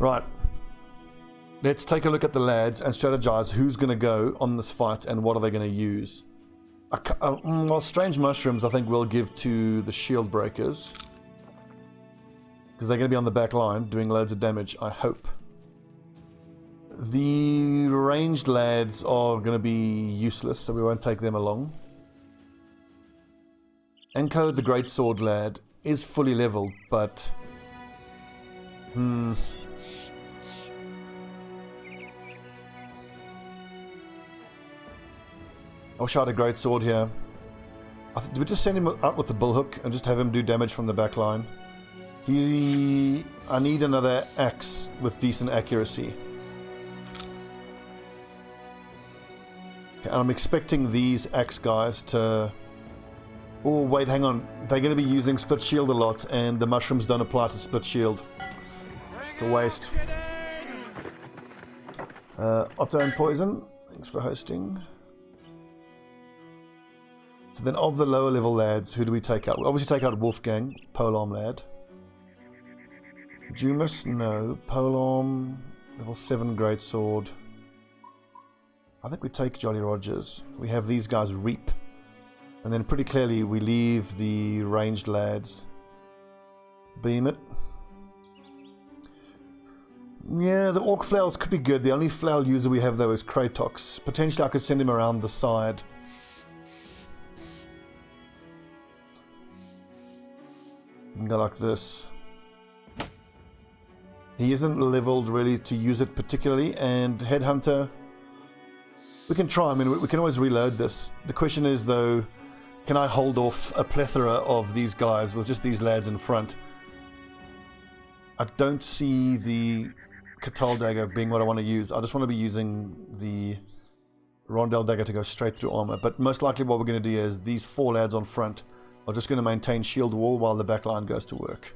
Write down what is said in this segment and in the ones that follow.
Right. Let's take a look at the lads and strategize who's going to go on this fight and what are they going to use. Well, strange mushrooms I think we'll give to the shield breakers. Because they're going to be on the back line doing loads of damage, I hope. The ranged lads are going to be useless, so we won't take them along. Enko, the greatsword lad, is fully leveled, but... I wish I had a great sword here. Do we just send him out with the bullhook and just have him do damage from the back line? I need another axe with decent accuracy. Okay, and I'm expecting these axe guys to... Oh, wait, hang on. They're going to be using split shield a lot, and the mushrooms don't apply to split shield. It's a waste. Otto and Poison, thanks for hosting. So then of the lower level lads, who do we take out? We obviously take out Wolfgang, Polearm lad. Jumas, no. Polearm, level 7 greatsword. I think we take Jolly Rogers. We have these guys reap. And then pretty clearly we leave the ranged lads. Beam it. Yeah, the Orc flails could be good. The only flail user we have though is Kratox. Potentially I could send him around the side. Go like this. He isn't leveled really to use it particularly, and Headhunter, we can try. I mean, we can always reload this. The question is though, can I hold off a plethora of these guys with just these lads in front? I don't see the Catal dagger being what I want to use. I just want to be using the Rondel dagger to go straight through armor, but most likely what we're going to do is these 4 lads on front are just going to maintain shield wall while the back line goes to work.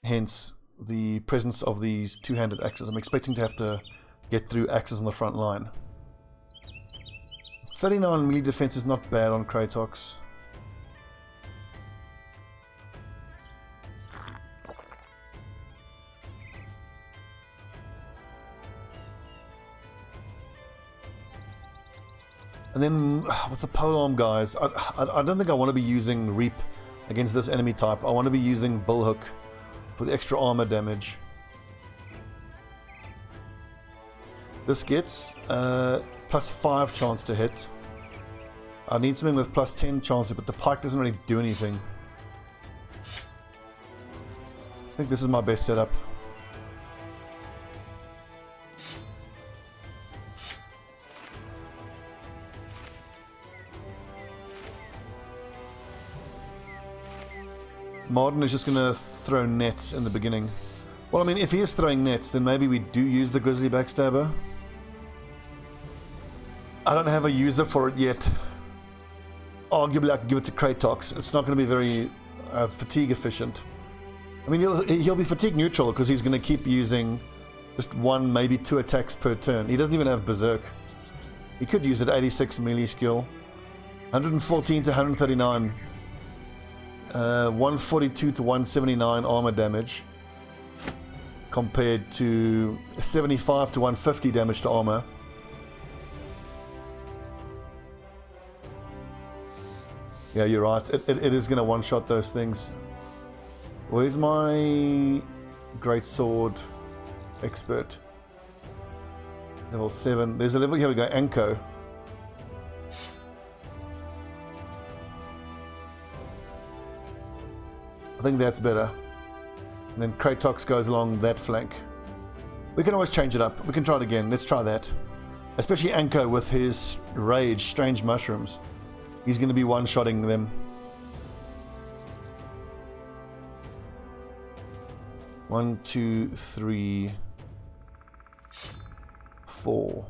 Hence the presence of these two-handed axes. I'm expecting to have to get through axes on the front line. 39 melee defense is not bad on Kratox. And then with the polearm guys, I don't think I want to be using Reap against this enemy type. I want to be using Bullhook for the extra armor damage. This gets plus 5 chance to hit. I need something with plus 10 chance to hit, but the pike doesn't really do anything. I think this is my best setup. Martin is just going to throw nets in the beginning. Well, I mean, if he is throwing nets, then maybe we do use the Grizzly Backstabber. I don't have a user for it yet. Arguably, I could give it to Kratox. It's not going to be very fatigue efficient. I mean, he'll be fatigue neutral because he's going to keep using just 1, maybe 2 attacks per turn. He doesn't even have Berserk. He could use it 86 melee skill. 114 to 139. 142 to 179 armor damage compared to 75 to 150 damage to armor. Yeah, you're right. It is going to one-shot those things. Where's my great sword expert? Level 7. There's a level. Here we go. Anko. I think that's better. And then Kratox goes along that flank. We can always change it up. We can try it again. Let's try that. Especially Anko with his rage, strange mushrooms. He's going to be one-shotting them. 1, 2, 3, 4.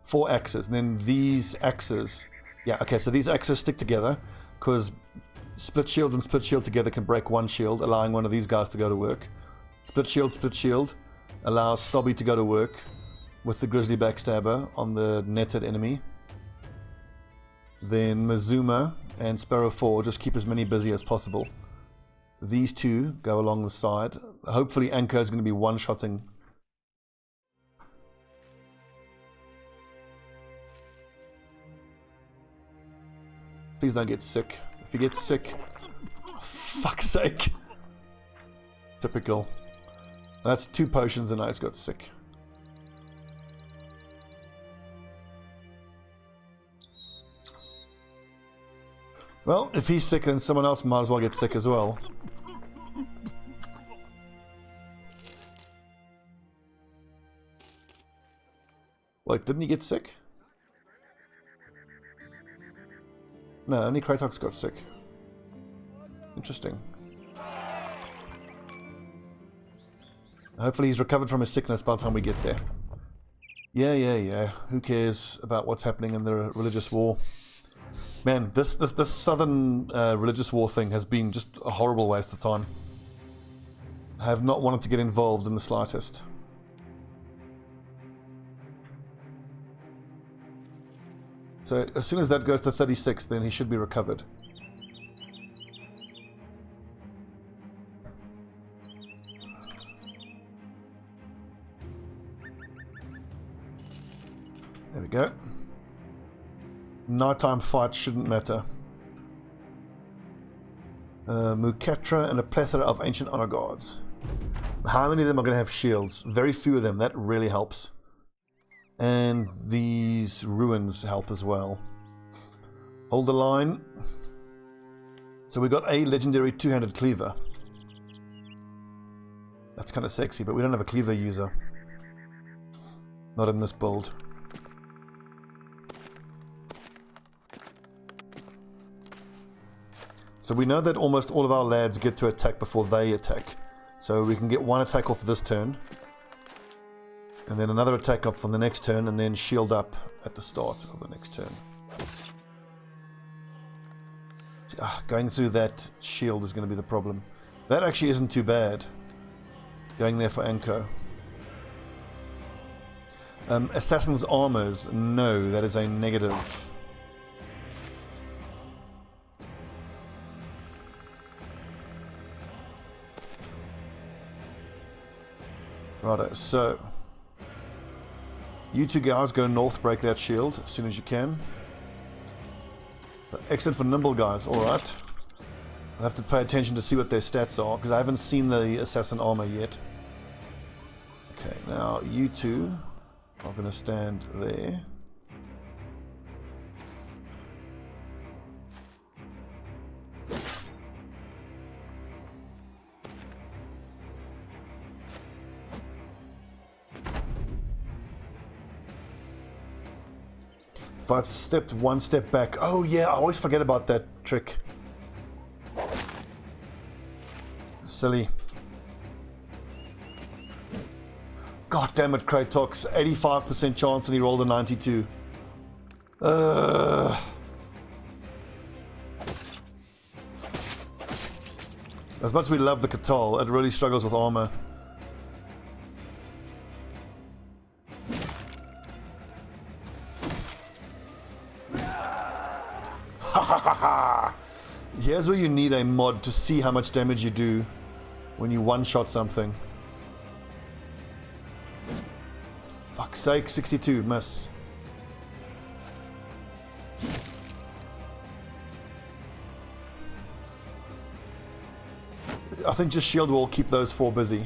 4 axes. And then these axes. Yeah, okay, so these axes stick together because split shield and split shield together can break 1 shield, allowing one of these guys to go to work. Split shield allows Stobbie to go to work with the Grizzly Backstabber on the netted enemy. Then Mazuma and Sparrow 4 just keep as many busy as possible. These two go along the side. Hopefully Anko is going to be one-shotting. Please don't get sick. If you get sick, oh, fuck's sake. Typical. That's 2 potions and I just got sick. Well, if he's sick, then someone else might as well get sick as well. Wait, didn't he get sick? No, only Kratox got sick. Interesting. Hopefully he's recovered from his sickness by the time we get there. Yeah. Who cares about what's happening in the religious war? Man, this southern religious war thing has been just a horrible waste of time. I have not wanted to get involved in the slightest. So as soon as that goes to 36, then he should be recovered. There we go. Nighttime fights shouldn't matter. Mukatra and a plethora of ancient honor guards. How many of them are going to have shields? Very few of them. That really helps. And these ruins help as well. Hold the line. So we got a legendary two-handed cleaver. That's kind of sexy, but we don't have a cleaver user. Not in this build. So we know that almost all of our lads get to attack before they attack. So we can get one attack off this turn. And then another attack off on the next turn, and then shield up at the start of the next turn. Going through that shield is going to be the problem. That actually isn't too bad. Going there for Anko. Assassin's armors. No, that is a negative. Righto, so you two guys go north, break that shield as soon as you can. Exit for nimble guys, alright. I'll have to pay attention to see what their stats are, because I haven't seen the assassin armor yet. Okay, now you two are going to stand there. If I stepped one step back... Oh yeah, I always forget about that trick. Silly. God damn it, Kratox. 85% chance and he rolled a 92. As much as we love the Catal, it really struggles with armor. Here's where you need a mod to see how much damage you do when you one-shot something. Fuck's sake, 62, miss. I think just shield wall keep those four busy.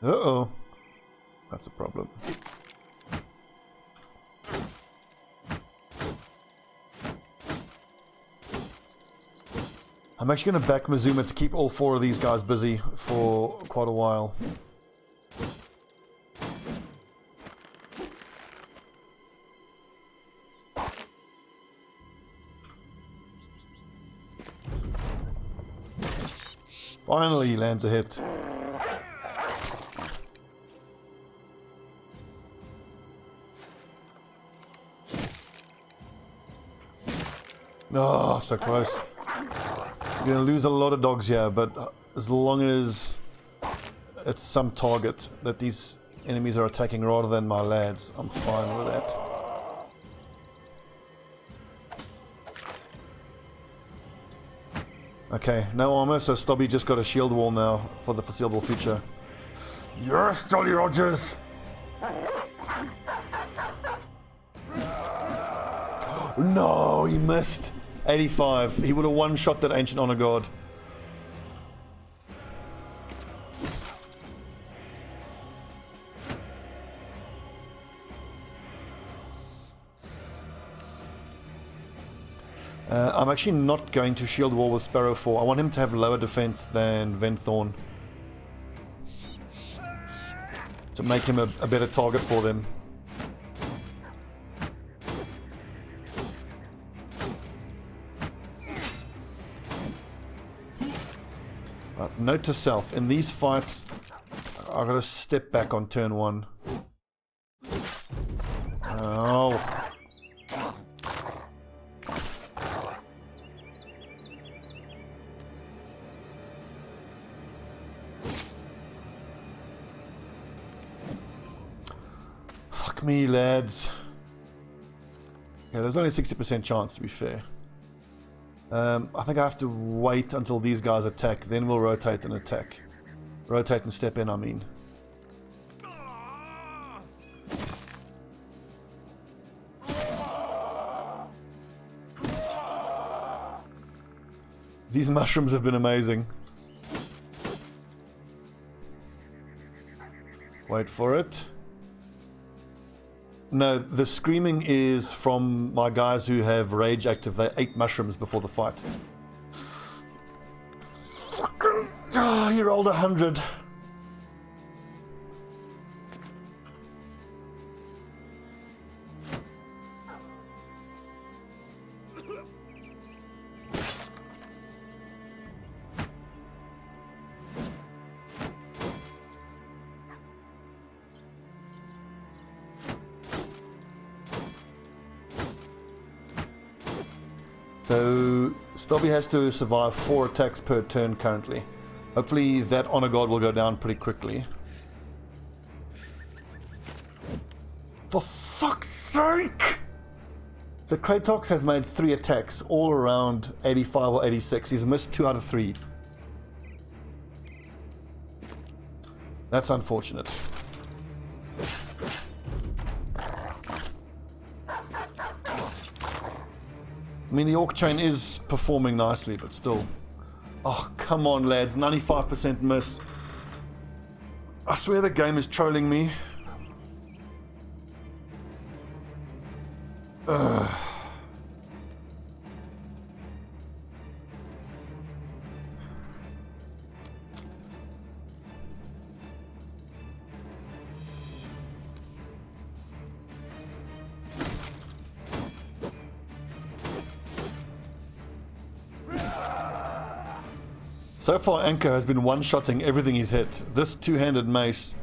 Uh-oh. That's a problem. I'm actually going to back Mazuma to keep all four of these guys busy for quite a while. Finally, he lands a hit. Oh, so close. We're going to lose a lot of dogs here, but as long as it's some target that these enemies are attacking rather than my lads. I'm fine with that. Okay, no armor, so Stobbie just got a shield wall now for the foreseeable future. Yes, Jolly Rogers! No, he missed. 85. He would have one-shot that Ancient Honor Guard. I'm actually not going to shield wall with Sparrow 4. I want him to have lower defense than Venthorn, to make him a better target for them. Right, note to self, in these fights I've got to step back on turn 1. Oh. Fuck me, lads. Yeah, there's only a 60% chance, to be fair. I think I have to wait until these guys attack, then we'll rotate and attack. Rotate and step in, I mean. These mushrooms have been amazing. Wait for it. No, the screaming is from my guys who have rage active. They ate mushrooms before the fight. Fucking... Oh, he rolled 100. So, Stobbie has to survive 4 attacks per turn currently. Hopefully that Honor Guard will go down pretty quickly. For fuck's sake! So Kratox has made 3 attacks, all around 85 or 86. He's missed 2 out of 3. That's unfortunate. I mean, the Orc Chain is performing nicely, but still. Oh, come on, lads. 95% miss. I swear the game is trolling me. Ugh. So far, Anchor has been one-shotting everything he's hit. This two-handed mace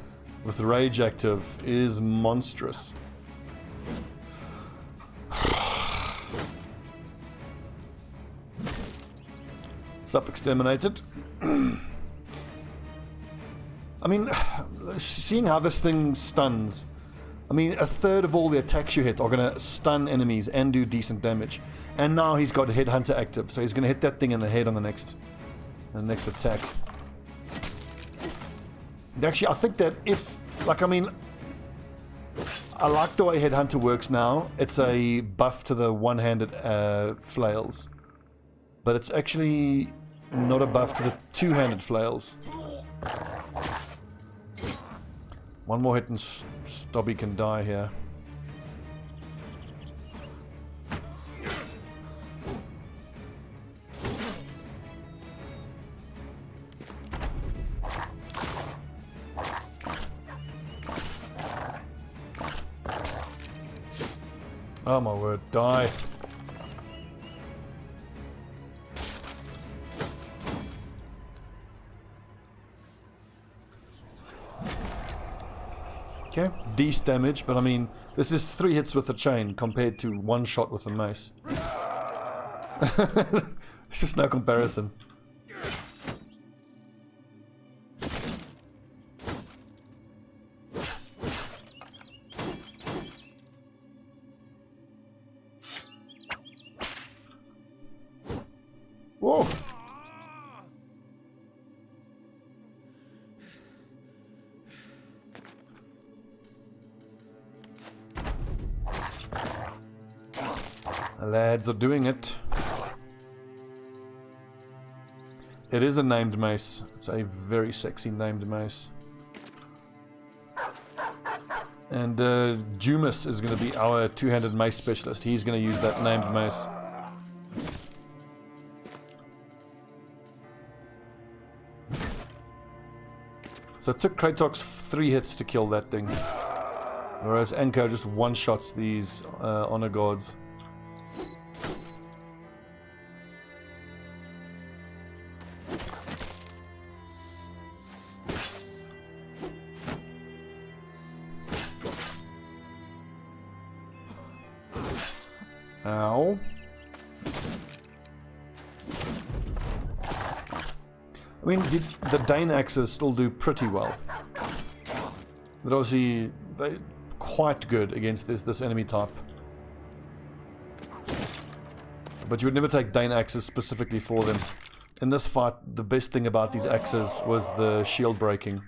with rage active is monstrous. Sup, exterminated. I mean, seeing how this thing stuns. I mean, a third of all the attacks you hit are going to stun enemies and do decent damage. And now he's got Headhunter active, so he's going to hit that thing in the head on the next attack. And actually, I think that if, like, I mean, I like the way Headhunter works now. It's a buff to the one-handed flails, but it's actually not a buff to the two-handed flails. One more hit and Stobbie can die here. Oh my word, die. Okay, decent damage, but I mean, this is 3 hits with the chain compared to 1 shot with the mace. It's just no comparison. Whoa! The lads are doing it. It is a named mace. It's a very sexy named mace. And Jumas is going to be our two-handed mace specialist. He's going to use that named mace. So it took Kratos 3 hits to kill that thing. Whereas Anko just one-shots these honor guards. Ow. I mean, the Dane axes still do pretty well. But obviously, they're quite good against this enemy type. But you would never take Dane axes specifically for them. In this fight, the best thing about these axes was the shield breaking.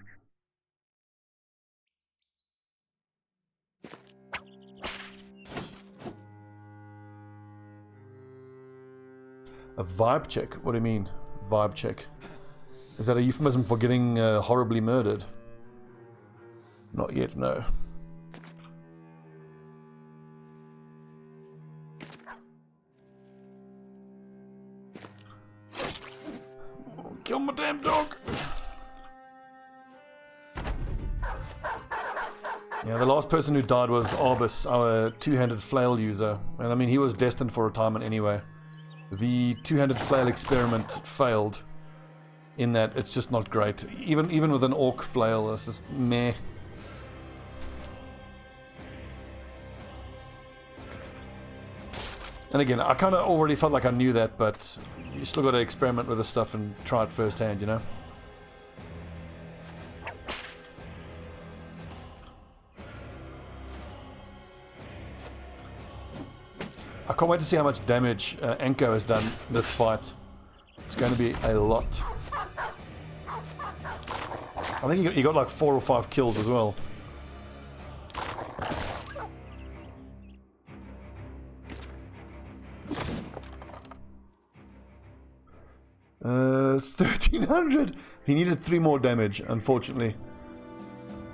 A vibe check? What do you mean, vibe check? Is that a euphemism for getting horribly murdered? Not yet, no. Oh, kill my damn dog! Yeah, the last person who died was Arbus, our two-handed flail user. And I mean, he was destined for retirement anyway. The two-handed flail experiment failed in that it's just not great. Even with an orc flail, it's just meh. And again, I kind of already felt like I knew that, but you still got to experiment with this stuff and try it firsthand, you know? I can't wait to see how much damage Anko has done this fight. It's going to be a lot. I think he got like 4 or 5 kills as well. Uh, 1300! He needed 3 more damage, unfortunately.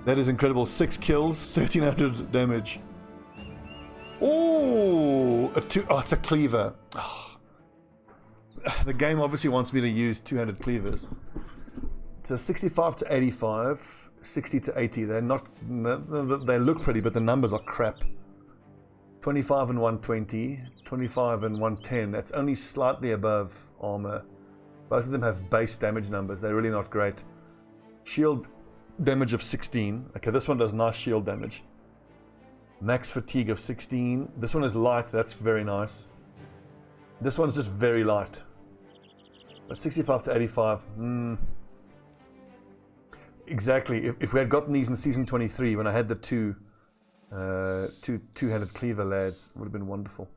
That is incredible. 6 kills, 1300 damage. Oh, it's a cleaver. Oh. The game obviously wants me to use two-handed cleavers. So 65 to 85, 60 to 80. They're not. They look pretty, but the numbers are crap. 25 and 120, 25 and 110. That's only slightly above armor. Both of them have base damage numbers. They're really not great. Shield damage of 16. Okay, this one does nice shield damage. Max fatigue of 16. This one is light. That's very nice. This one's just very light. But 65 to 85. Exactly. If we had gotten these in season 23, when I had the two-handed cleaver lads, it would have been wonderful.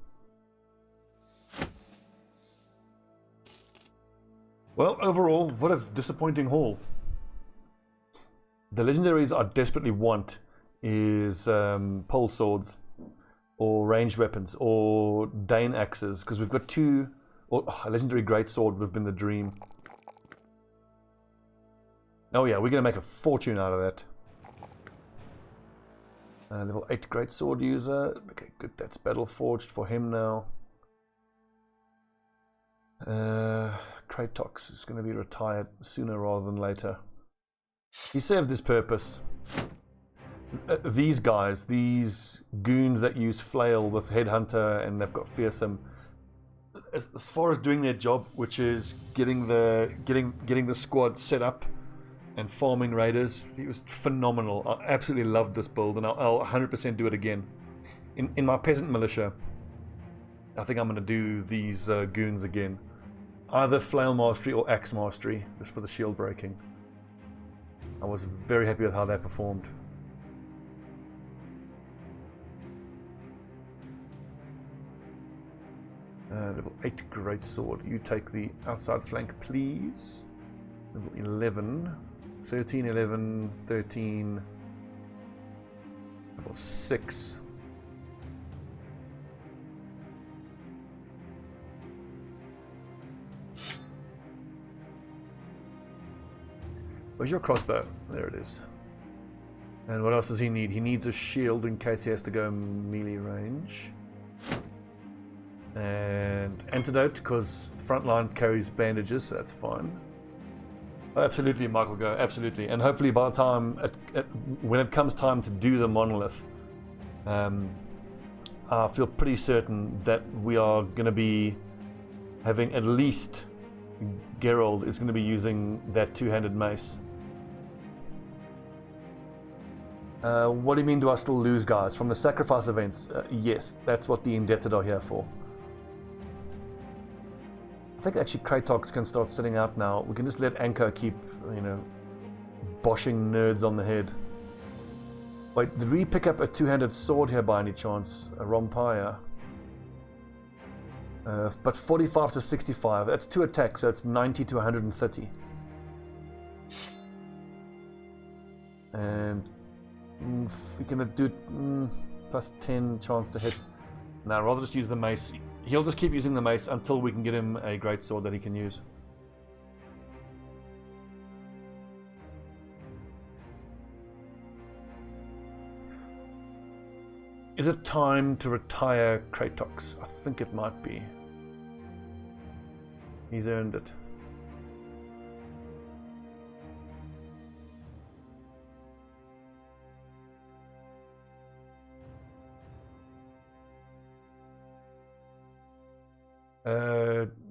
Well, overall, what a disappointing haul. The legendaries I desperately want is pole swords or ranged weapons or Dane axes, because we've got 2, or a legendary greatsword would have been the dream. Oh yeah, we're going to make a fortune out of that. Level 8 greatsword user. Okay, good, that's battle forged for him now. Kratos is going to be retired sooner rather than later. He served his purpose. These guys, these goons that use flail with headhunter and they've got fearsome, as far as doing their job, which is getting the squad set up and farming raiders, he was phenomenal. I absolutely loved this build, and I'll 100% do it again. In my peasant militia, I think I'm going to do these goons again. Either flail mastery or axe mastery, just for the shield breaking. I was very happy with how that performed. Level 8 greatsword. You take the outside flank, please. Level 11. 13, 11, 13. Level 6. Where's your crossbow? There it is. And what else does he need? He needs a shield in case he has to go melee range. And antidote, because front line carries bandages, so that's fine. Oh, absolutely, Michael, go, absolutely. And hopefully by the time, when it comes time to do the monolith, I feel pretty certain that we are going to be having at least Geralt is going to be using that two-handed mace. What do you mean, do I still lose guys? From the sacrifice events? Yes, that's what the indebted are here for. I think actually Kratox can start sitting out now. We can just let Anko keep, you know, boshing nerds on the head. Wait, did we pick up a two-handed sword here by any chance? A Rompire? But 45 to 65, that's 2 attacks, so it's 90 to 130. And we're gonna do plus 10 chance to hit. Now, rather just use the mace. He'll just keep using the mace until we can get him a great sword that he can use. Is it time to retire Kratox? I think it might be. He's earned it.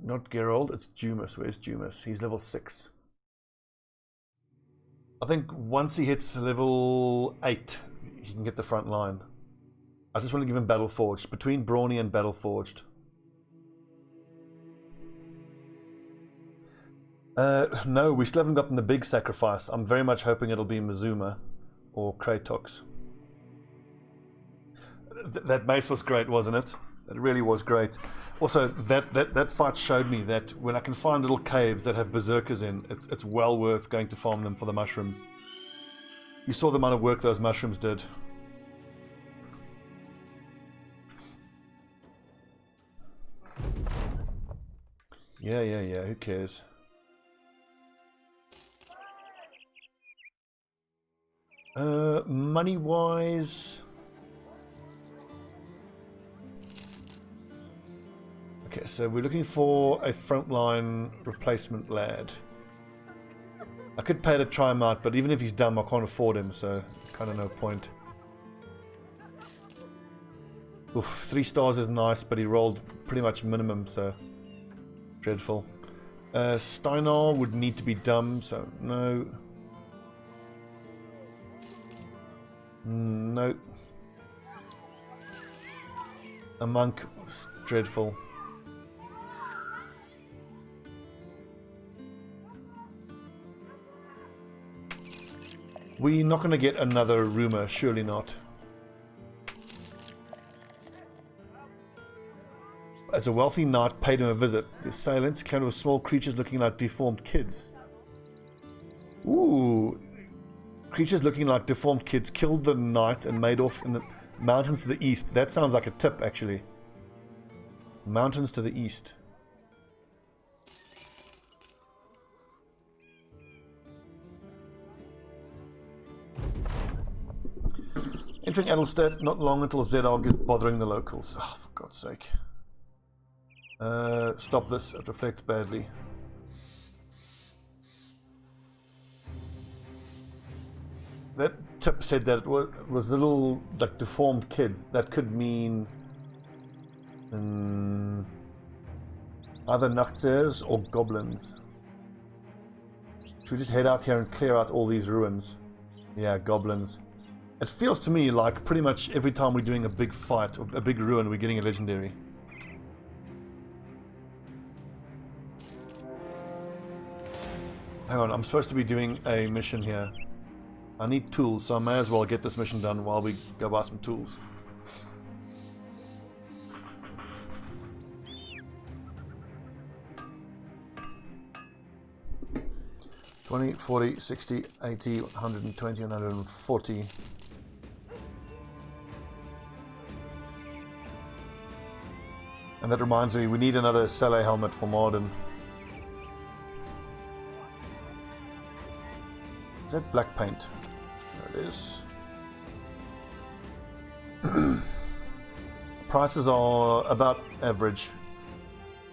Not Geralt, it's Jumas. Where's Jumas? He's level 6. I think once he hits level 8, he can get the front line. I just want to give him Battle Forged. Between Brawny and Battle Forged. No, we still haven't gotten the big sacrifice. I'm very much hoping it'll be Mizuma or Kratox. That mace was great, wasn't it? It really was great. Also, that fight showed me that when I can find little caves that have berserkers in, it's well worth going to farm them for the mushrooms. You saw the amount of work those mushrooms did. Yeah, who cares? Money-wise... Okay, so we're looking for a frontline replacement lad. I could pay to try him out, but even if he's dumb, I can't afford him, so kind of no point. Oof, 3 stars is nice, but he rolled pretty much minimum, so dreadful. Steinar would need to be dumb, so no. No. A monk, dreadful. We're not going to get another rumor, surely not. As a wealthy knight paid him a visit, the assailants came with small creatures looking like deformed kids. Ooh. Creatures looking like deformed kids killed the knight and made off in the mountains to the east. That sounds like a tip, actually. Mountains to the east. Entering Adelstead, not long until Zedog is bothering the locals. Oh, for God's sake. Stop this, it reflects badly. That tip said that it was little, like, deformed kids. That could mean either Nachtzers or goblins. Should we just head out here and clear out all these ruins? Yeah, goblins. It feels to me like pretty much every time we're doing a big fight or a big ruin, we're getting a legendary. Hang on, I'm supposed to be doing a mission here. I need tools, so I may as well get this mission done while we go buy some tools. 20, 40, 60, 80, 120, 140. And that reminds me, we need another Saleh helmet for Marden. Is that black paint? There it is. Prices are about average.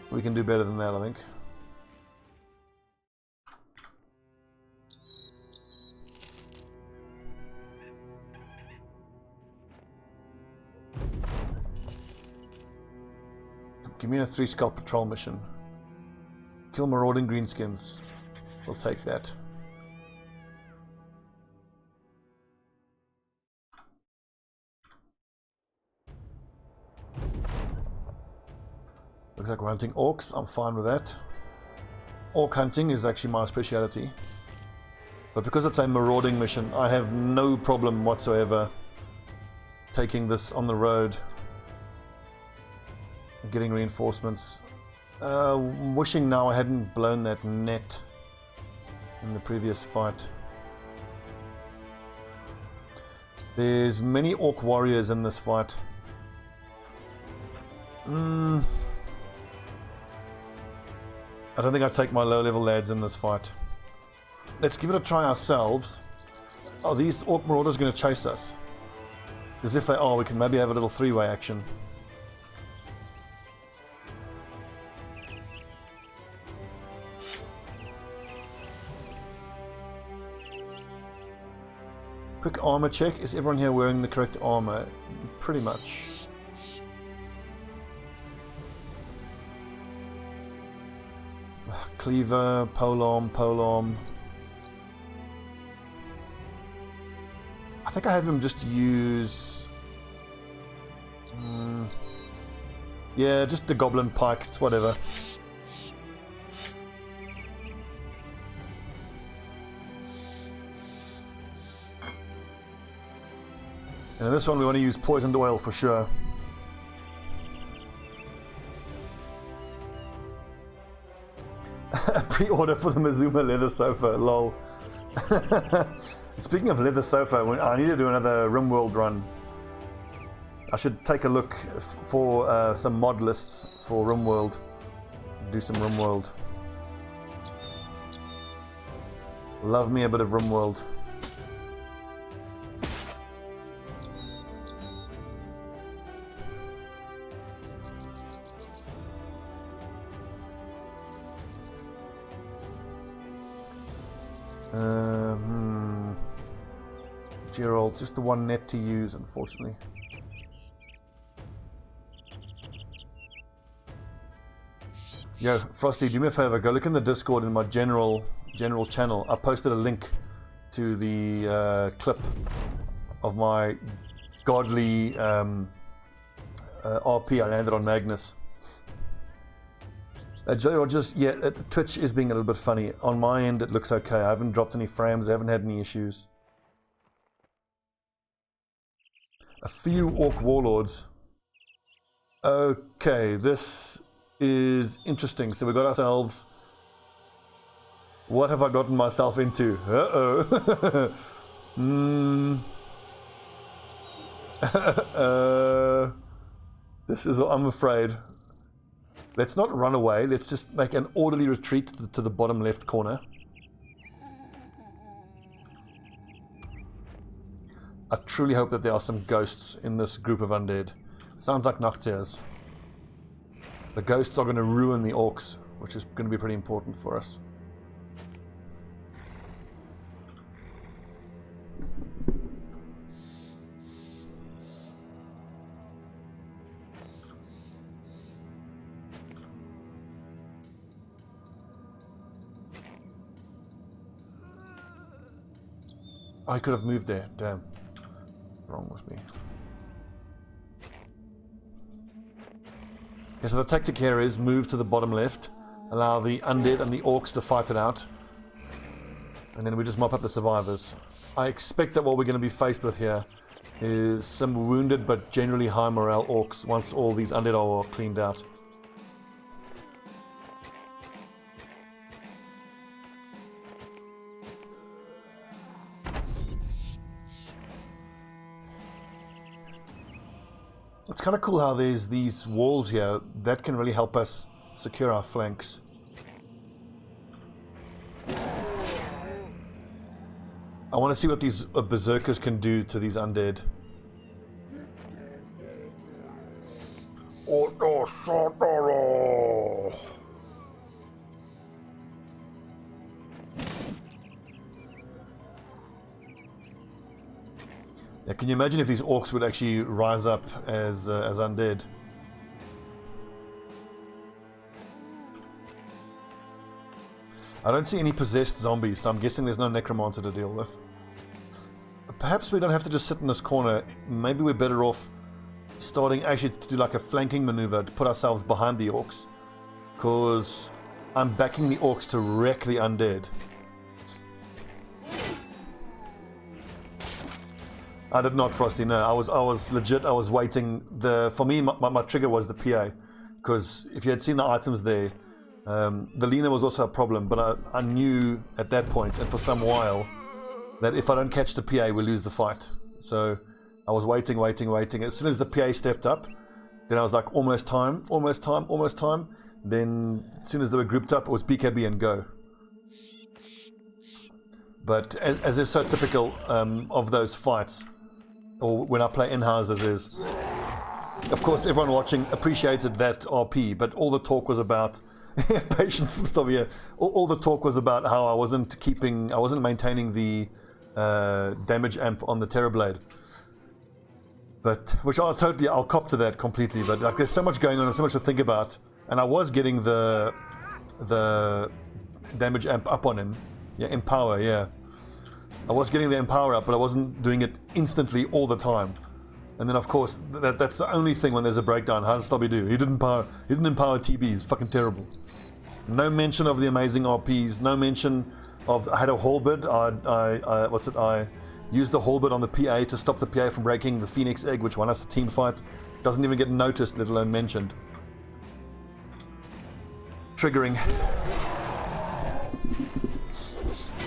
We can do better than that, I think. Give me a 3-skull patrol mission. Kill marauding greenskins. We'll take that. Looks like we're hunting orcs. I'm fine with that. Orc hunting is actually my speciality. But because it's a marauding mission, I have no problem whatsoever taking this on the road. Getting reinforcements. Wishing now I hadn't blown that net in the previous fight. There's many orc warriors in this fight. I don't think I'd take my low-level lads in this fight. Let's give it a try ourselves. Are these orc marauders going to chase us? Because if they are, we can maybe have a little three-way action. Quick armor check. Is everyone here wearing the correct armor? Pretty much. Cleaver, polearm. I think I have him just use... yeah, just the goblin pike. It's whatever. And in this one we want to use poisoned oil for sure. Pre-order for the Mazuma leather sofa, lol. Speaking of leather sofa, I need to do another RimWorld run. I should take a look for some mod lists for RimWorld. Do some RimWorld. Love me a bit of RimWorld. Gerald, just the one net to use, unfortunately. Yo, Frosty, do me a favor, go look in the Discord in my general channel. I posted a link to the clip of my godly RP I landed on Magnus. Twitch is being a little bit funny. On my end, it looks okay. I haven't dropped any frames. I haven't had any issues. A few orc warlords. Okay, this is interesting. So we got ourselves... What have I gotten myself into? Uh-oh. This is... I'm afraid. Let's not run away. Let's just make an orderly retreat to the bottom left corner. I truly hope that there are some ghosts in this group of undead. Sounds like Noctiers. The ghosts are going to ruin the orcs, which is going to be pretty important for us. I could have moved there. Damn. Wrong with me. Okay, so the tactic here is move to the bottom left, allow the undead and the orcs to fight it out, and then we just mop up the survivors. I expect that what we're going to be faced with here is some wounded but generally high morale orcs once all these undead are cleaned out. It's kind of cool how there's these walls here that can really help us secure our flanks. I want to see what these berserkers can do to these undead. Yeah, can you imagine if these orcs would actually rise up as undead? I don't see any possessed zombies, so I'm guessing there's no necromancer to deal with. Perhaps we don't have to just sit in this corner. Maybe we're better off starting actually to do like a flanking maneuver to put ourselves behind the orcs. Because I'm backing the orcs to wreck the undead. I did not, Frosty, no. I was legit, I was waiting. For me, my trigger was the PA. Because if you had seen the items there, the Lena was also a problem, but I knew at that point, and for some while, that if I don't catch the PA, we lose the fight. So I was waiting. As soon as the PA stepped up, then I was like, almost time. Then as soon as they were grouped up, it was BKB and go. But as is so typical of those fights, or when I play in-houses is, of course, everyone watching appreciated that RP, but all the talk was about patience from Stobbie here. All the talk was about how I wasn't maintaining the damage amp on the Terrorblade. But which I'll cop to that completely. But like, there's so much going on and so much to think about, and I was getting the damage amp up on him. Yeah, empower. Yeah, I was getting the empower up, but I wasn't doing it instantly all the time. And then, of course, that's the only thing when there's a breakdown. How does Stobbie do? He didn't empower TB. It's fucking terrible. No mention of the amazing RPs. No mention of... I had a halberd. I used the halberd on the PA to stop the PA from breaking the Phoenix Egg, which won us a team fight. Doesn't even get noticed, let alone mentioned. Triggering.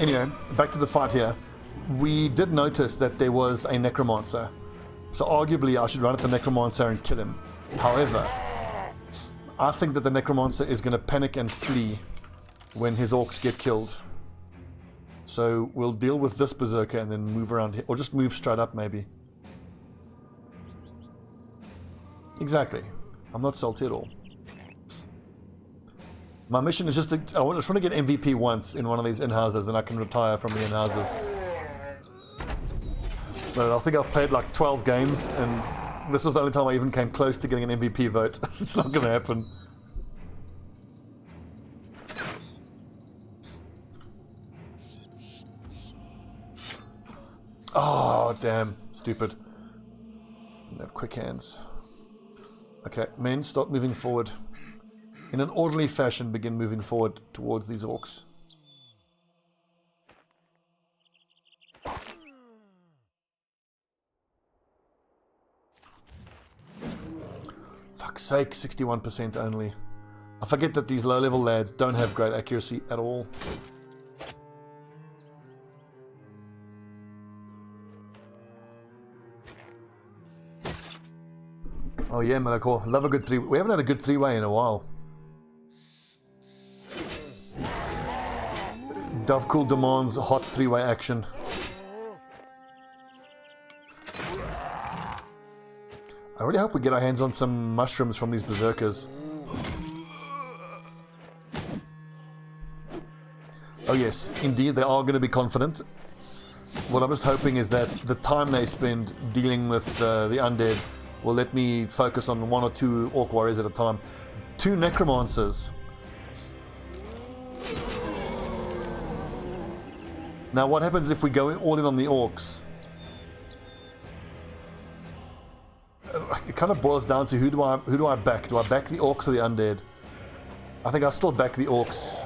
Anyway, back to the fight here. We did notice that there was a necromancer. So arguably I should run at the necromancer and kill him. However, I think that the necromancer is going to panic and flee when his orcs get killed. So we'll deal with this berserker and then move around here. Or just move straight up maybe. Exactly. I'm not salty at all. My mission is just to... I just want to get MVP once in one of these in-houses, then I can retire from the in-houses. But I think I've played like 12 games, and this was the only time I even came close to getting an MVP vote. It's not going to happen. Oh, damn. Stupid. Didn't have quick hands. Okay, men, start moving forward. In an orderly fashion, begin moving forward towards these orcs. Fuck's sake, 61% only. I forget that these low-level lads don't have great accuracy at all. Oh yeah, Malakor. Love a good three. We haven't had a good three-way in a while. Davkul demands hot three-way action. I really hope we get our hands on some mushrooms from these berserkers. Oh yes, indeed they are going to be confident. What I'm just hoping is that the time they spend dealing with the undead will let me focus on one or two orc warriors at a time. 2 necromancers. Now what happens if we go all in on the orcs? It kind of boils down to who do I back? Do I back the orcs or the undead? I think I'll still back the orcs.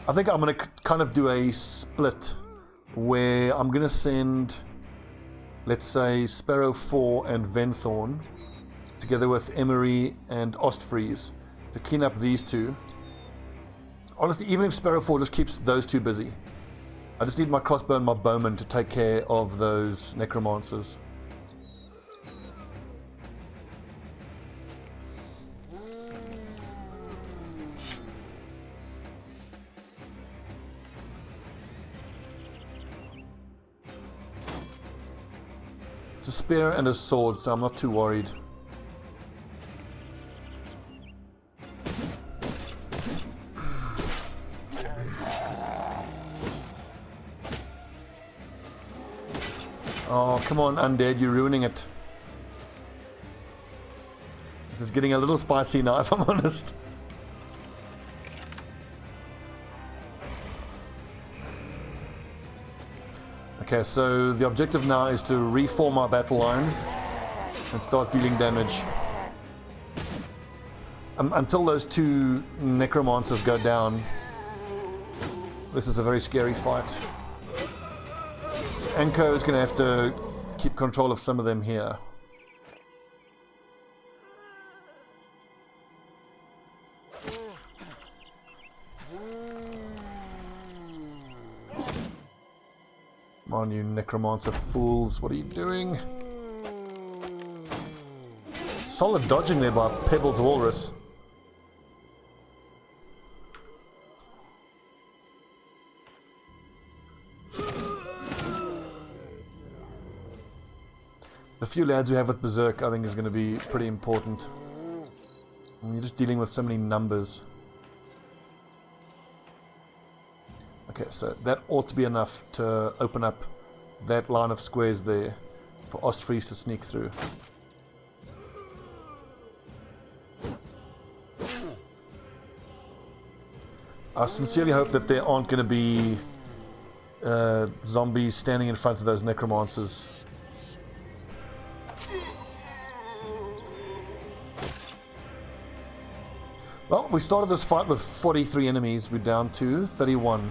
I think I'm going to kind of do a split where I'm going to send, let's say, Sparrow 4 and Venthorn together with Emery and Ostfries to clean up these two. Honestly, even if Sparrow 4 just keeps those two busy, I just need my crossbow and my bowman to take care of those necromancers. It's a spear and a sword, so I'm not too worried. Oh, come on, undead, you're ruining it. This is getting a little spicy now, if I'm honest. Okay, so the objective now is to reform our battle lines and start dealing damage. Until those two necromancers go down, this is a very scary fight. So Anko is going to have to keep control of some of them here. Come on, you necromancer fools, what are you doing? Solid dodging there by Pebbles Walrus. The few lads we have with Berserk, I think, is going to be pretty important. And you're just dealing with so many numbers. Okay, so that ought to be enough to open up that line of squares there for Ostfries to sneak through. I sincerely hope that there aren't going to be zombies standing in front of those necromancers. Well, we started this fight with 43 enemies. We're down to 31.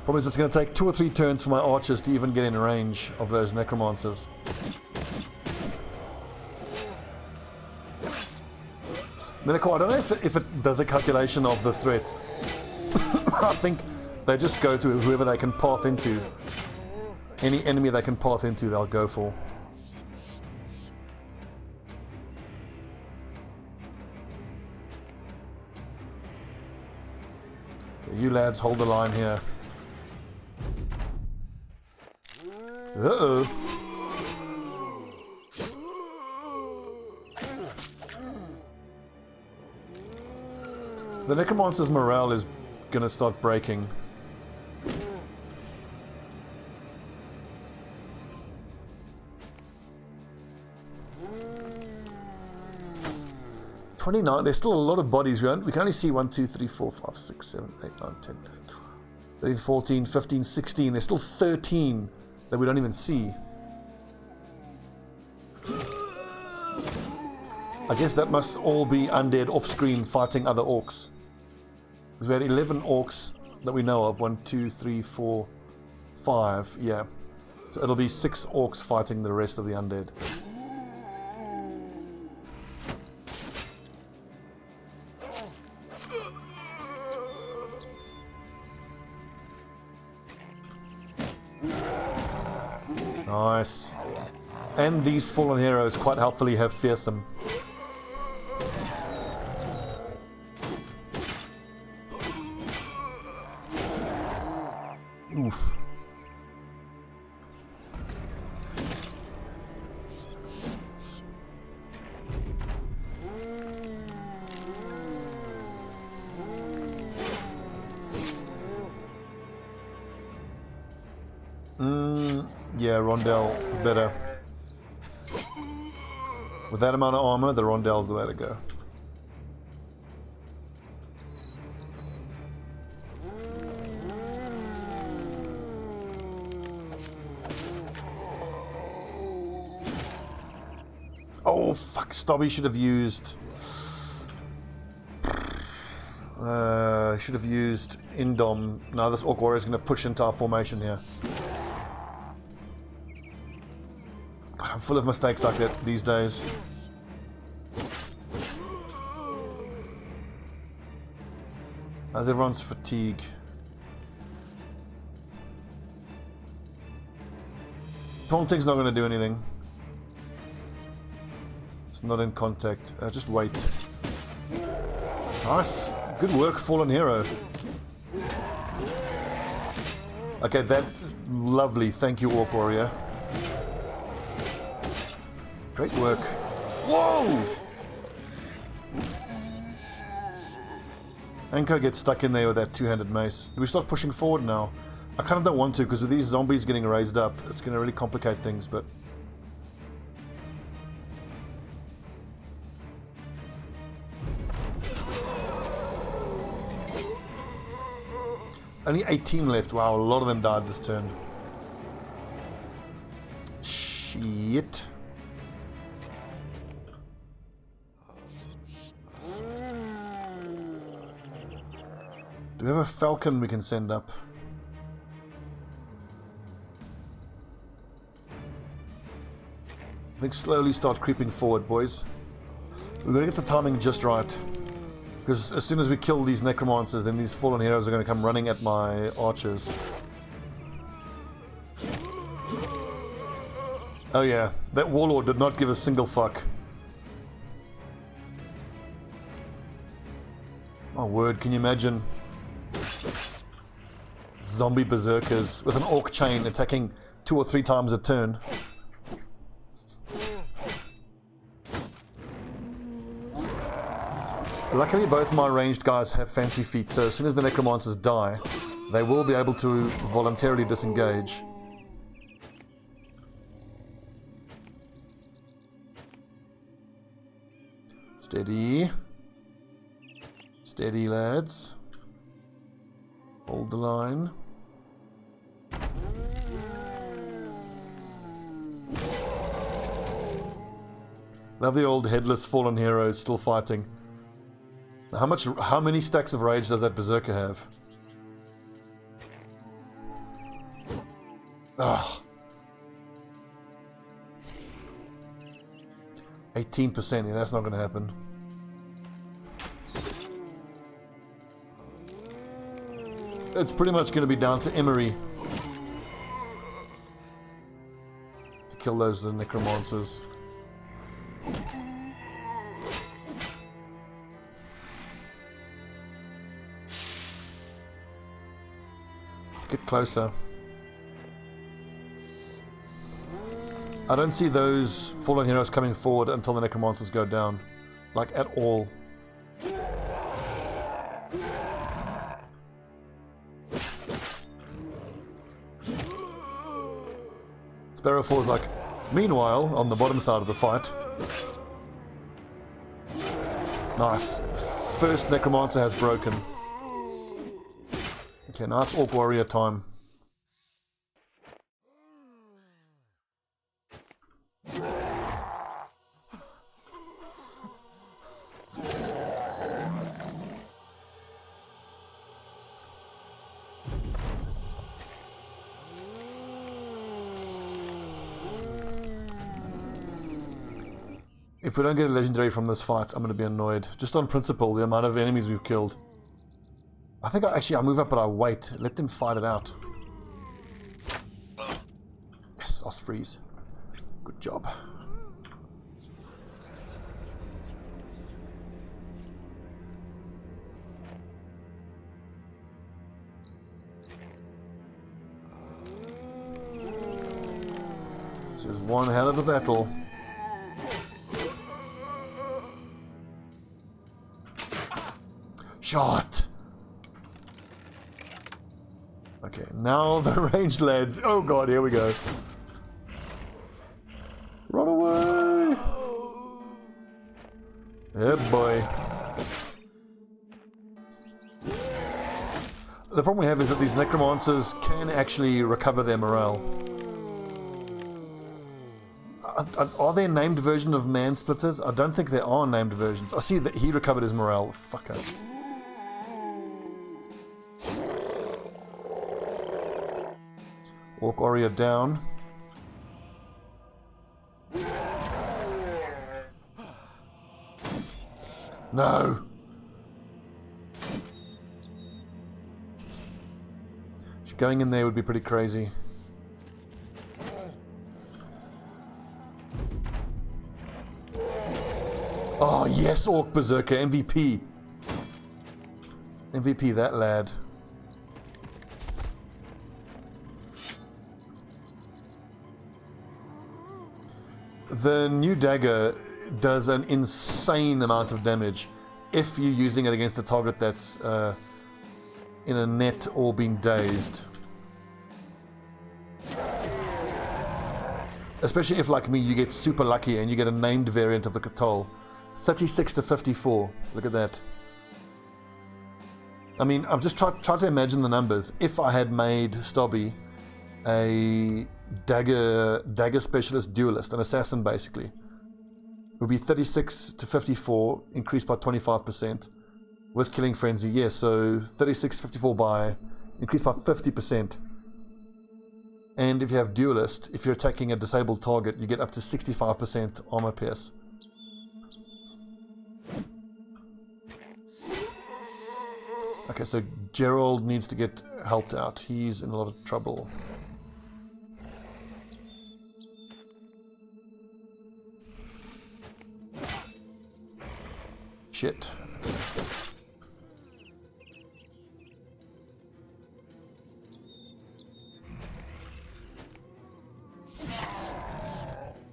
Problem is, it's going to take 2 or 3 turns for my archers to even get in range of those necromancers. Medical, I don't know if it does a calculation of the threat. I think they just go to whoever they can path into. Any enemy they can path into, they'll go for. Okay, you lads hold the line here. Uh-oh. So the necromancer's morale is going to start breaking. There's still a lot of bodies. We can only see 1, 2, 3, 4, 5, 6, 7, 8, 9, 10, 13, 14, 15, 16. There's still 13 that we don't even see. I guess that must all be undead off-screen fighting other orcs. Because we had 11 orcs that we know of. 1, 2, 3, 4, 5. Yeah. So it'll be 6 orcs fighting the rest of the undead. Nice. And these fallen heroes quite helpfully have fearsome. Oof. Yeah, Rondell better. With that amount of armor, the Rondell's the way to go. Oh fuck! Stobbie should have used. Should have used Indom. Now this Orc Warrior is going to push into our formation here. God, I'm full of mistakes like that these days. How's everyone's fatigue? Taunting's not going to do anything. It's not in contact. Just wait. Nice. Good work, Fallen Hero. Okay, that... Lovely. Thank you, Orc Warrior. Great work. Whoa! Anko gets stuck in there with that two-handed mace. Do we start pushing forward now? I kind of don't want to, because with these zombies getting raised up, it's going to really complicate things, but... Only 18 left. Wow, a lot of them died this turn. Shit. Do we have a falcon we can send up? I think slowly start creeping forward, boys. We're going to get the timing just right. Because as soon as we kill these necromancers, then these fallen heroes are going to come running at my archers. Oh yeah, that warlord did not give a single fuck. My word, can you imagine? Zombie berserkers with an orc chain attacking 2 or 3 times a turn. Luckily both my ranged guys have fancy feet, so as soon as the necromancers die, they will be able to voluntarily disengage. Steady. Steady, lads. Hold the line. Love the old headless fallen heroes still fighting. How many stacks of rage does that berserker have? Ugh. 18%, yeah, that's not going to happen. It's pretty much going to be down to Emery to kill those necromancers. Get closer. I don't see those fallen heroes coming forward until the necromancers go down. Like, at all. Sparrow is like, meanwhile, on the bottom side of the fight. Nice. First necromancer has broken. Okay, now it's Orc Warrior time. If we don't get a legendary from this fight, I'm going to be annoyed. Just on principle, the amount of enemies we've killed. I think I move up, but I wait. Let them fight it out. Yes, Os freeze. Good job. This is one hell of a battle. Shot! Okay, now the ranged lads. Oh god, here we go. Run away! Yeah, boy. The problem we have is that these necromancers can actually recover their morale. Are there named versions of man-splitters? I don't think there are named versions. I see that he recovered his morale. Fucker. Orc Warrior down. No! Going in there would be pretty crazy. Oh, yes, Orc Berserker, MVP. MVP, that lad. The new dagger does an insane amount of damage if you're using it against a target that's in a net or being dazed. Especially if, like me, you get super lucky and you get a named variant of the Katol. 36 to 54. Look at that. I mean, I'm just trying to imagine the numbers. If I had made Stobbie a dagger specialist duelist, an assassin basically, it would be 36 to 54, increased by 25%. With Killing Frenzy, yes, so 36, 54 by, increased by 50%. And if you have Duelist, if you're attacking a disabled target, you get up to 65% armor pierce. Okay, so Gerald needs to get helped out. He's in a lot of trouble. Shit.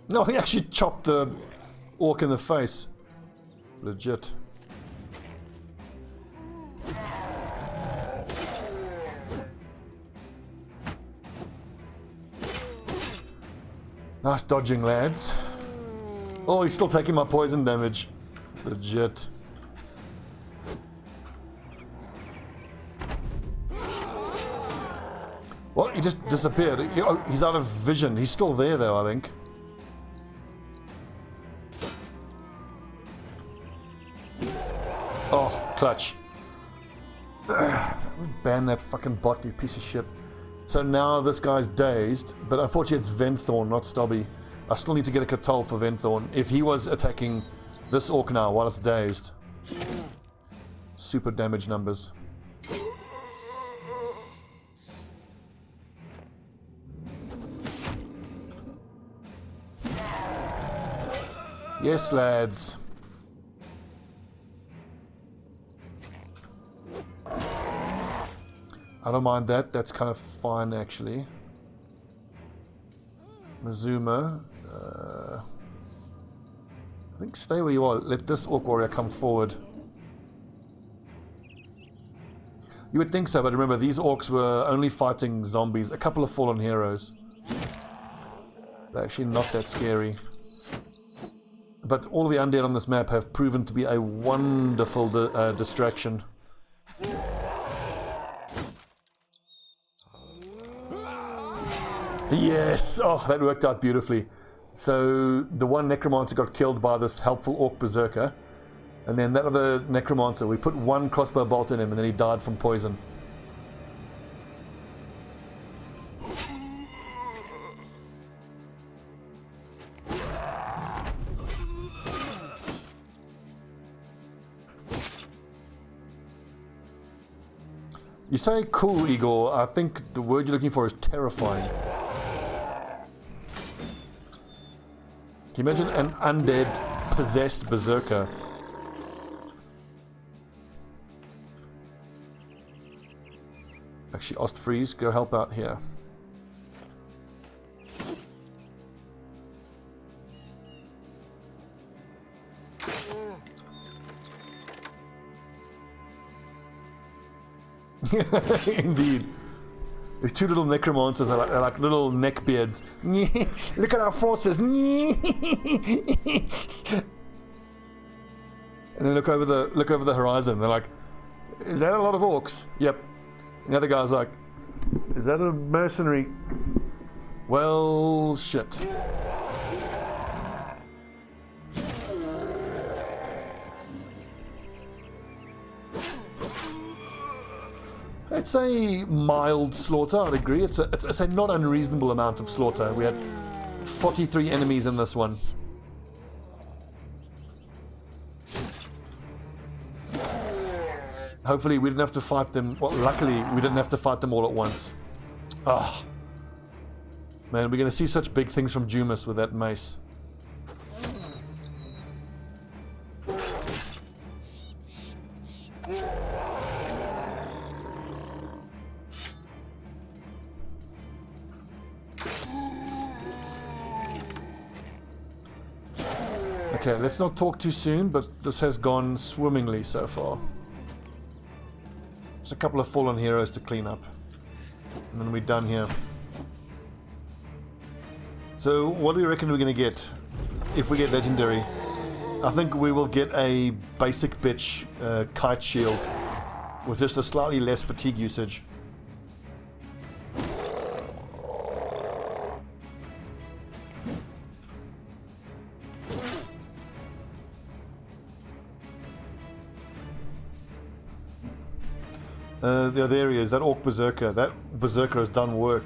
No, he actually chopped the orc in the face. Legit. Nice dodging, lads. Oh, he's still taking my poison damage. Legit. What? He just disappeared. He's out of vision. He's still there, though, I think. Oh, clutch. Ban that fucking bot, you piece of shit. So now this guy's dazed, but unfortunately it's Venthorn, not Stobbie. I still need to get a Katol for Venthorn. If he was attacking this orc now while it's dazed. Super damage numbers. Yes, lads. I don't mind that. That's kind of fine, actually. Mazuma. I think stay where you are. Let this orc warrior come forward. You would think so, but remember, these orcs were only fighting zombies. A couple of fallen heroes. They're actually not that scary. But all the undead on this map have proven to be a wonderful distraction. Yes! Oh, that worked out beautifully. So, the one necromancer got killed by this helpful orc berserker. And then that other necromancer, we put one crossbow bolt in him and then he died from poison. You say cool, Igor. I think the word you're looking for is terrifying. Can you imagine an undead, possessed berserker? Actually, Ostfriese, go help out here. Indeed. These two little necromancers are like little neckbeards. Look at our forces. And then look over the horizon. They're like, is that a lot of orcs? Yep. And the other guy's like, is that a mercenary? Well, shit. It's a mild slaughter, I'd agree. It's a not unreasonable amount of slaughter. We had 43 enemies in this one. Hopefully we didn't have to fight them. Well, luckily we didn't have to fight them all at once. Ah, man, we're going to see such big things from Jumas with that mace. Okay, let's not talk too soon, but this has gone swimmingly so far. Just a couple of fallen heroes to clean up. And then we're done here. So, what do you reckon we're going to get if we get legendary? I think we will get a basic bitch kite shield with just a slightly less fatigue usage. There he is, that Orc Berserker. That Berserker has done work.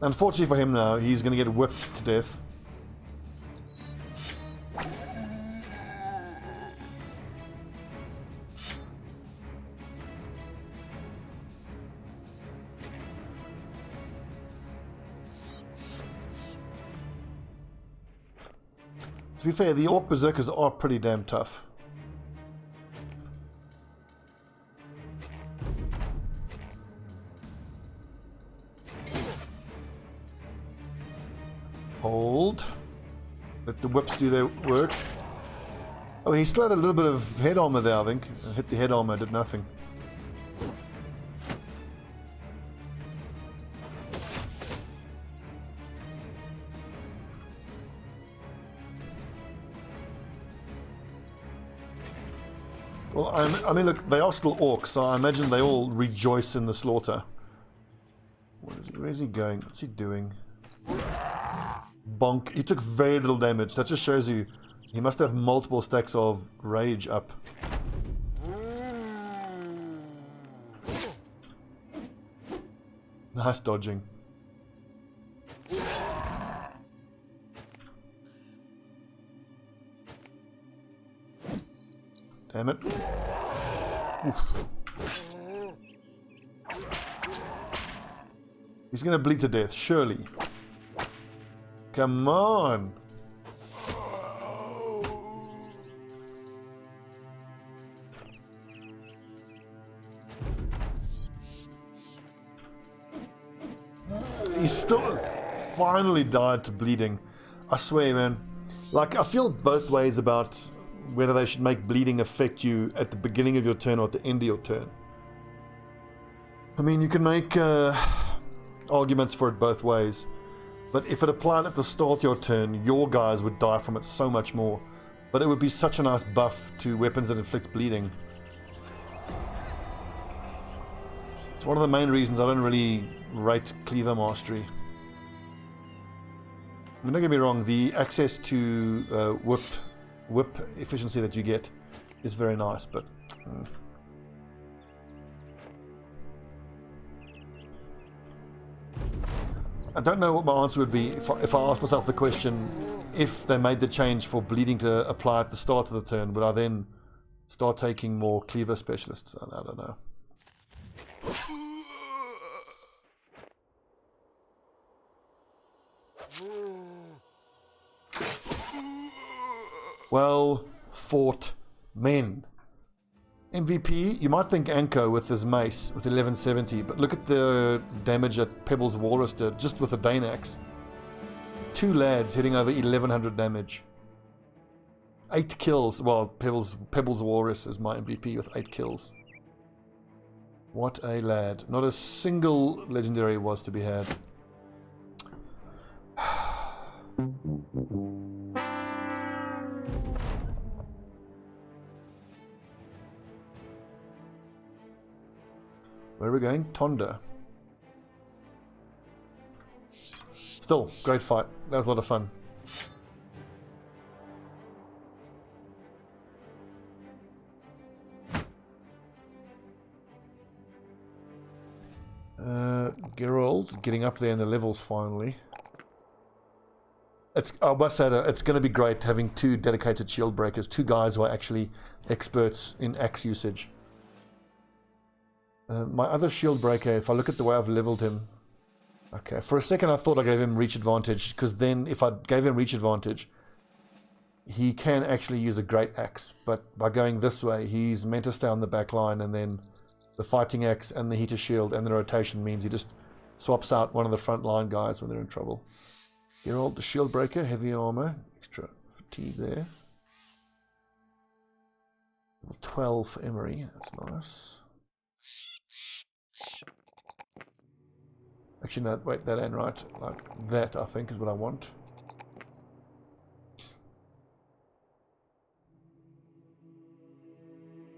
Unfortunately for him now, he's going to get whipped to death. To be fair, the Orc Berserkers are pretty damn tough. Hold. Let the whips do their work. Oh, he still had a little bit of head armor there, I think. Hit the head armor, did nothing. Well, I mean, look, they are still orcs, so I imagine they all rejoice in the slaughter. Where is he going? What's he doing? Bonk. He took very little damage. That just shows you he must have multiple stacks of rage up. Nice dodging. Damn it. Oof. He's gonna bleed to death, surely. Come on! He still finally died to bleeding. I swear, man. Like, I feel both ways about whether they should make bleeding affect you at the beginning of your turn or at the end of your turn. I mean, you can make arguments for it both ways. But if it applied at the start of your turn, your guys would die from it so much more. But it would be such a nice buff to weapons that inflict bleeding. It's one of the main reasons I don't really rate Cleaver Mastery. I mean, don't get me wrong, the access to whip efficiency that you get is very nice, but... I don't know what my answer would be if I asked myself the question, if they made the change for bleeding to apply at the start of the turn, would I then start taking more cleaver specialists? I don't know. Well fought, men. MVP, you might think Anko with his mace with 1170, but look at the damage that Pebbles Walrus did just with a Dane axe. 2 lads hitting over 1100 damage. 8 kills. Well, Pebbles Walrus is my MVP with 8 kills. What a lad. Not a single legendary was to be had. Where are we going? Tonda. Still, great fight. That was a lot of fun. Geralt getting up there in the levels finally. I must say that it's going to be great having 2 dedicated shield breakers, 2 guys who are actually experts in axe usage. My other shield breaker, if I look at the way I've leveled him... Okay, for a second I thought I gave him reach advantage, because then if I gave him reach advantage, he can actually use a great axe. But by going this way, he's meant to stay on the back line, and then the fighting axe and the heater shield and the rotation means he just swaps out one of the front line guys when they're in trouble. Geralt, the shield breaker, heavy armor, extra fatigue there. Level 12 for Emery, that's nice. Actually, no, wait, that ain't right. Like that, I think, is what I want.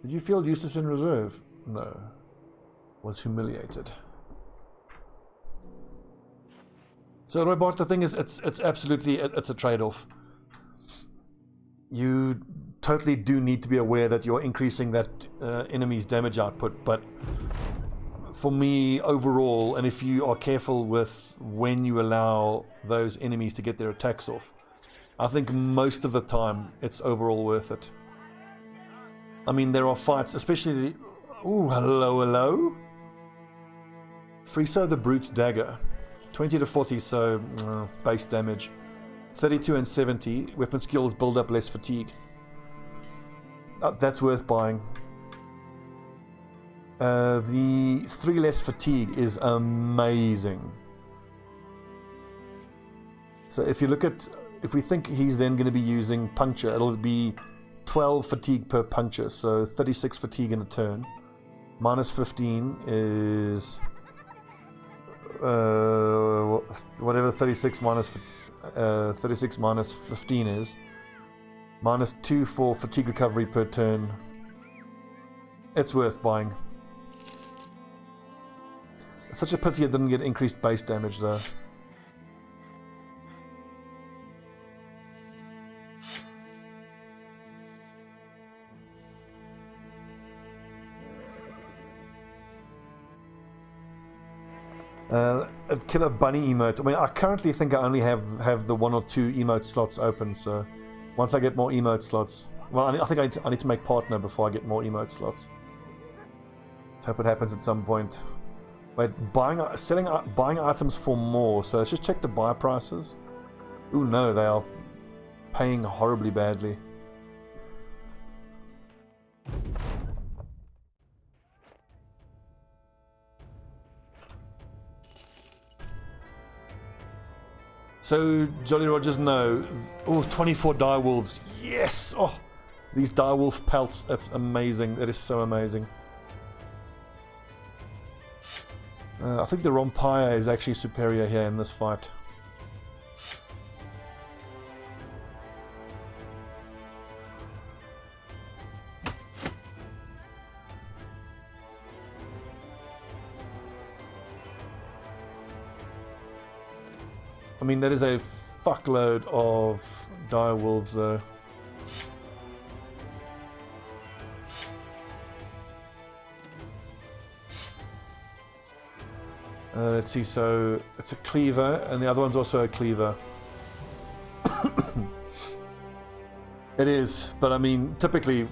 Did you feel useless in reserve? No. Was humiliated. So, Robert, the thing is, it's absolutely, it's a trade-off. You totally do need to be aware that you're increasing that enemy's damage output, but for me, overall, and if you are careful with when you allow those enemies to get their attacks off, I think most of the time it's overall worth it. I mean, there are fights, especially... Ooh, hello. Friso the Brute's Dagger. 20 to 40, so base damage. 32 and 70. Weapon skills build up less fatigue. That's worth buying. The 3 less fatigue is amazing. So if you look at... If we think he's then going to be using puncture, it'll be 12 fatigue per puncture, so 36 fatigue in a turn. Minus 15 is... whatever 36 minus 15 is. Minus 2 for fatigue recovery per turn. It's worth buying. It's such a pity it didn't get increased base damage though. A killer bunny emote. I mean, I currently think I only have the 1 or 2 emote slots open, so once I get more emote slots... Well, I think I need to make partner before I get more emote slots. Let's hope it happens at some point. Wait, buying items for more, so let's just check the buy prices. Ooh, no, they are paying horribly badly. So, Jolly Rogers, no. Oh, 24 direwolves. Yes! Oh, these direwolf pelts. That's amazing. That is so amazing. I think the Rompire is actually superior here in this fight. I mean, that is a fuckload of direwolves, though. Let's see, so it's a cleaver, and the other one's also a cleaver. It is, but I mean, typically,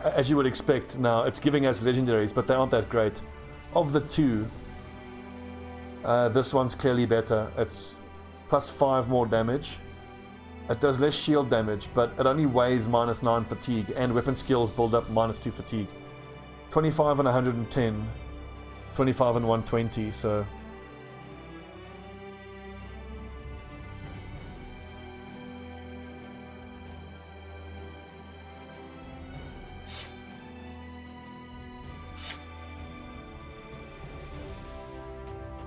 as you would expect now, it's giving us legendaries, but they aren't that great. Of the two, this one's clearly better. It's plus 5 more damage. It does less shield damage, but it only weighs minus 9 fatigue, and weapon skills build up minus 2 fatigue. 25 and 110. 25 and 120, so...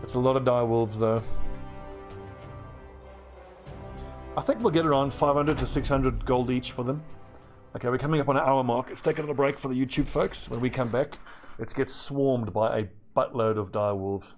It's a lot of direwolves, though. I think we'll get around 500 to 600 gold each for them. Okay, we're coming up on an hour mark. Let's take a little break for the YouTube folks. When we come back, let's get swarmed by a buttload of direwolves.